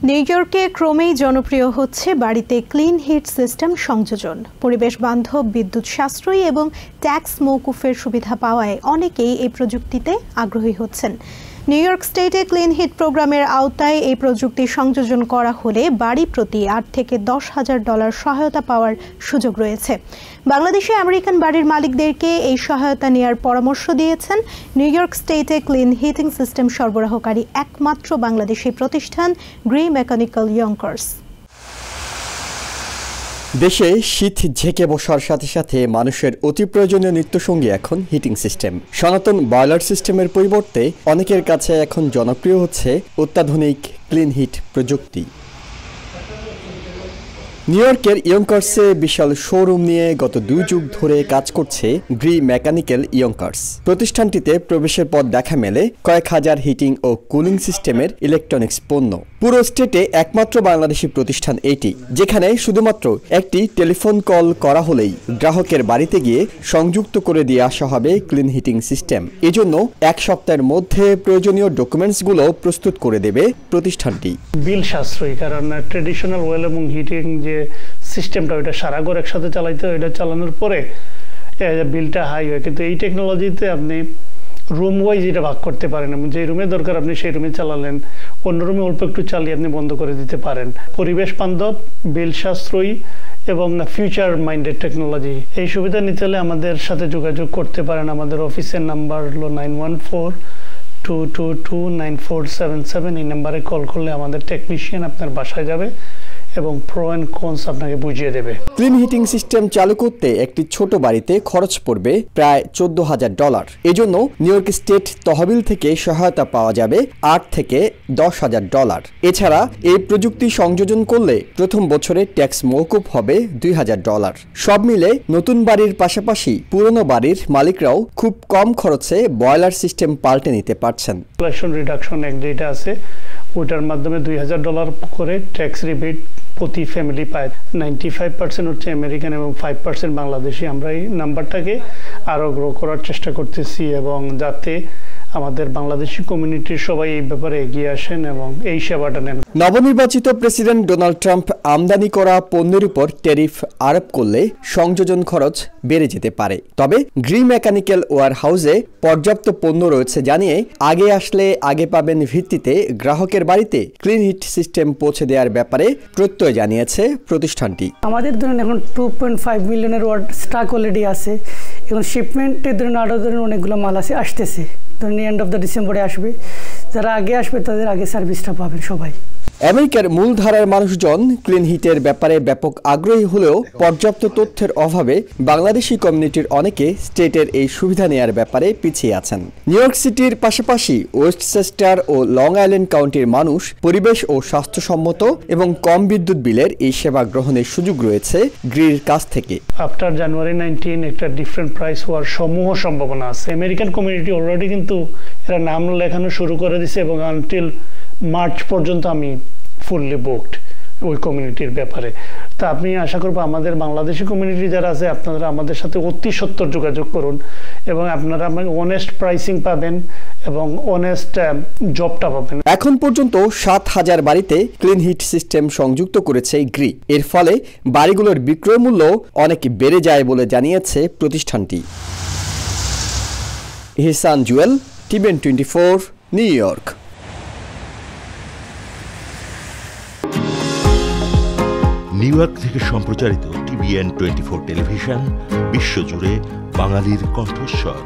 New ইয়র্কে ক্রমেই জনপ্রিয় হচ্ছে বাড়িতে ক্লিন হিট সিস্টেম সংযোজন। পরিবেশ বান্ধব, বিদ্যুৎ সাশ্রয়ী এবং ট্যাক্স মওকুফের সুবিধা পাওয়ায় অনেকেই এই প্রযুক্তিতে আগ্রহী হচ্ছেন। নিউ ইয়র্ক স্টেটে ক্লিন হিট প্রোগ্রামের আওতায় এই প্রযুক্তি সংযোজন করা হলে বাড়ি প্রতি $8 থেকে $10,000 সহায়তা পাওয়ার সুযোগ রয়েছে। বাংলাদেশে আমেরিকান বাড়ির মালিকদেরকে এই সহায়তা নেওয়ার পরামর্শ দিয়েছেন নিউ ইয়র্ক স্টেটে ক্লিন হিটিং সিস্টেম সরবরাহকারী একমাত্র বাংলাদেশি প্রতিষ্ঠান গ্রি মেকানিক্যাল ইয়ঙ্কার্স। দেশে শীত ঝেঁকে বসার সাথে সাথে মানুষের অতি প্রয়োজনীয় নিত্যসঙ্গী এখন হিটিং সিস্টেম। সনাতন বয়লার সিস্টেমের পরিবর্তে অনেকের কাছে এখন জনপ্রিয় হচ্ছে অত্যাধুনিক ক্লিন হিট প্রযুক্তি। নিউ ইয়র্কের ইয়ঙ্কার্সে বিশাল শোরুম নিয়ে গত 2 যুগ ধরে কাজ করছে গ্রি মেকানিক্যাল ইয়ঙ্কার্স। প্রতিষ্ঠানটিতে প্রবেশের পর দেখা মেলে কয়েক হাজার হিটিং ও কুলিং সিস্টেমের ইলেকট্রনিক্স পণ্য। পুরো স্টেটে একমাত্র বাংলাদেশি প্রতিষ্ঠান এটি, যেখানে শুধুমাত্র একটি টেলিফোন কল করা হলেই গ্রাহকের বাড়িতে গিয়ে সংযুক্ত করে দিয়ে আসা হবে ক্লিন হিটিং সিস্টেম। এজন্য 1 সপ্তাহের মধ্যে প্রয়োজনীয় ডকুমেন্টসগুলো প্রস্তুত করে দেবে প্রতিষ্ঠানটি। বিল সাশ্রয়ী, কারণ ট্রেডিশনাল ওয়েল এবং হিটিং যে সিস্টেমটা ওইটা সারা ঘর একসাথে চালাইতে হয়, এটা চালানোর পরে বিলটা হাই হয়। কিন্তু এই টেকনোলজিতে আপনি রুম ওয়াইজ এটা ভাগ করতে পারেন, যে রুমে দরকার আপনি সেই রুমে চালালেন, অন্য রুমে অল্প একটু চালিয়ে আপনি বন্ধ করে দিতে পারেন। পরিবেশ বান্ধব, বিল সাশ্রয়ী এবং ফিউচার মাইন্ডেড টেকনোলজি। এই সুবিধা নিতে হলে আমাদের সাথে যোগাযোগ করতে পারেন। আমাদের অফিসের নাম্বার হলো 914-222-9477। এই নাম্বারে কল করলে আমাদের টেকনিশিয়ান আপনার বাসায় যাবে এবং প্রো অ্যান্ড কনস আপনাকে বুঝিয়ে দেবে। ক্লিন হিটিং সিস্টেম চালু করতে একটি ছোট বাড়িতে খরচ পড়বে প্রায় $14,000। এজন্য নিউ ইয়র্ক স্টেট তহবিল থেকে সহায়তা পাওয়া যাবে $8 থেকে $10,000। এছাড়া এই প্রযুক্তি সংযোজন করলে প্রথম বছরে ট্যাক্স মওকুফ হবে $2,000। সব মিলে নতুন বাড়ির পাশাপাশি পুরনো বাড়ির মালিকরাও খুব কম খরচে বয়লার সিস্টেম পাল্টে নিতে পারছেন। ইনফ্লেশন রিডাকশন অ্যাক্ট যেটা আছে, ওইটার মাধ্যমে $2,000 করে ট্যাক্স রিবেট প্রতি ফ্যামিলি পায়। 95% হচ্ছে আমেরিকান এবং 5% বাংলাদেশি। আমরা এই নাম্বারটাকে আরও গ্রো করার চেষ্টা করতেছি এবং যাতে আমাদের বাংলাদেশি কমিউনিটির সবাই এই ব্যাপারে এগিয়ে আসেন এবং এই সেবাটা নেন। নবনির্বাচিত প্রেসিডেন্ট ডোনাল্ড ট্রাম্প আমদানি করা পণ্যের উপর ট্যারিফ আরোপ করলে সংযোজন খরচ বেড়ে যেতে পারে। তবে গ্রি মেকানিক্যাল ওয়ার হাউসে পর্যাপ্ত পণ্য রয়েছে জানিয়ে আগে আসলে আগে পাবেন ভিত্তিতে গ্রাহকের বাড়িতে ক্লিন হিট সিস্টেম পৌঁছে দেওয়ার ব্যাপারে প্রত্যয় জানিয়েছে প্রতিষ্ঠানটি। আমাদের ধরুন এখন 2.5 মিলিয়নের ওয়াট স্টক অলরেডি আছে এবং শিপমেন্টের ধরুন আরও ধরুন অনেকগুলো মাল আছে, আসতেছে। ধরুন এন্ড অফ দ্য ডিসেম্বরে আসবে, যারা আগে আসবে তাদের আগে সার্ভিসটা পাবেন সবাই। আমেরিকার মূলধারার মানুষজন ক্লিন হিটের ব্যাপারে ব্যাপক আগ্রহী হলেও পর্যাপ্ত তথ্যের অভাবে বাংলাদেশি কমিউনিটির অনেকে স্টেটের এই সুবিধা নেয়ার ব্যাপারে পিছিয়ে আছেন। নিউ ইয়র্ক সিটির পাশাপাশি ওয়েস্টচেস্টার ও লং আইল্যান্ড কাউন্টির মানুষ পরিবেশ ও স্বাস্থ্যসম্মত এবং কম বিদ্যুৎ বিলের এই সেবা গ্রহণের সুযোগ রয়েছে গ্রির কাছ থেকে। আফটার জানুয়ারি 19 একটা ডিফারেন্ট প্রাইস হওয়ার সমূহ সম্ভাবনা আছে। আমেরিকান কমিউনিটি অলরেডি কিন্তু এরা নাম লেখানো শুরু করে দিছে এবং আনটিল মার্চ পর্যন্ত আমি ফুললি বুকড ওই কমিউনিটির ব্যাপারে। তা আপনি আশা করবো আমাদের বাংলাদেশি কমিউনিটি যারা আছে আপনারা আমাদের সাথে অতি সত্বর যোগাযোগ করুন এবং আপনারা অনেস্ট প্রাইসিং পাবেন এবং অনেস্ট জবটা পাবেন। এখন পর্যন্ত 7,000 বাড়িতে ক্লিন হিট সিস্টেম সংযুক্ত করেছে গ্রি। এর ফলে বাড়িগুলোর বিক্রয় মূল্য অনেক বেড়ে যায় বলে জানিয়েছে প্রতিষ্ঠানটি। Ihsan Jewel, TVN 24, New York. New York থেকে সম্প্রচারিত TVN 24 টেলিভিশন বিশ্বজুড়ে বাঙালির কণ্ঠস্বর।